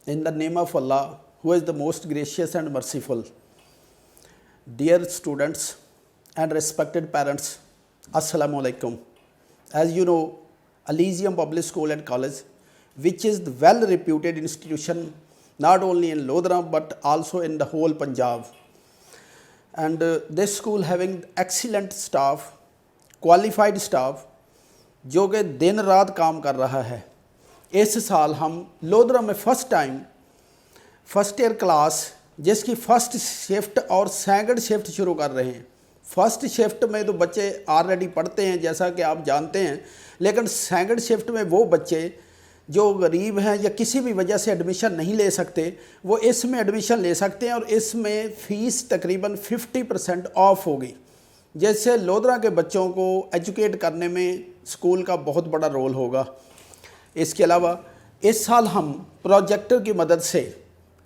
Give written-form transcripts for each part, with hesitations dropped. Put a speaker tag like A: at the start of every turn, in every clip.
A: In the name of Allah, who is the most gracious and merciful. Dear students and respected parents, Assalamu alaikum. As you know, Alizium Public School and College, which is the well-reputed institution not only in Lodhra but also in the whole Punjab. And this school having excellent staff, qualified staff, जो कि दिन रात काम कर रहा है. इस साल हम लोधरा में first time first year class जिसकी फ़र्स्ट शिफ्ट और सेकंड शिफ्ट शुरू कर रहे हैं. फ़र्स्ट शिफ्ट में तो बच्चे ऑलरेडी पढ़ते हैं जैसा कि आप जानते हैं, लेकिन सेकंड शिफ्ट में वो बच्चे जो गरीब हैं या किसी भी वजह से एडमिशन नहीं ले सकते वो इसमें एडमिशन ले सकते हैं और इसमें फ़ीस तकरीबन 50% ऑफ होगी, जैसे लोधरा के बच्चों को एजुकेट करने में स्कूल का बहुत बड़ा रोल होगा. इसके अलावा इस साल हम प्रोजेक्टर की मदद से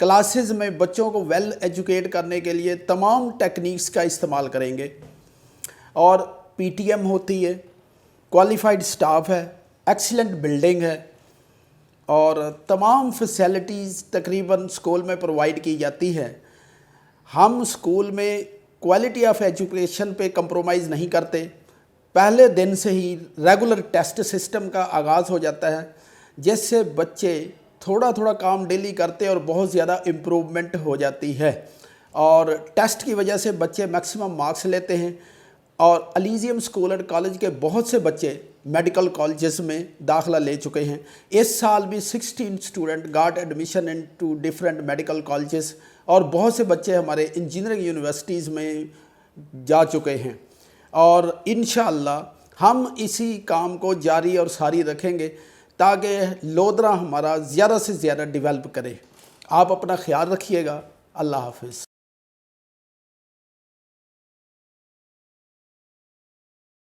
A: क्लासेस में बच्चों को वेल एजुकेट करने के लिए तमाम टेक्निक्स का इस्तेमाल करेंगे और पीटीएम होती है, क्वालिफाइड स्टाफ है, एक्सीलेंट बिल्डिंग है और तमाम फैसिलिटीज़ तकरीबन स्कूल में प्रोवाइड की जाती है. हम स्कूल में क्वालिटी ऑफ एजुकेशन पे कंप्रोमाइज़ नहीं करते. पहले दिन से ही रेगुलर टेस्ट सिस्टम का आगाज़ हो जाता है, जिससे बच्चे थोड़ा थोड़ा काम डेली करते हैं और बहुत ज़्यादा इम्प्रूवमेंट हो जाती है और टेस्ट की वजह से बच्चे मैक्सिमम मार्क्स लेते हैं. और अलीजियम स्कूल एंड कॉलेज के बहुत से बच्चे मेडिकल कॉलेजेस में दाखिला ले चुके हैं. इस साल भी 16 student got admission in two different medical colleges और बहुत से बच्चे हमारे इंजीनियरिंग यूनिवर्सिटीज़ में जा चुके हैं. और इंशाअल्लाह हम इसी काम को जारी और सारी रखेंगे ताकि लोधरा हमारा ज़्यादा से ज़्यादा डेवलप करे. आप अपना ख्याल रखिएगा. अल्लाह हाफ़िज़.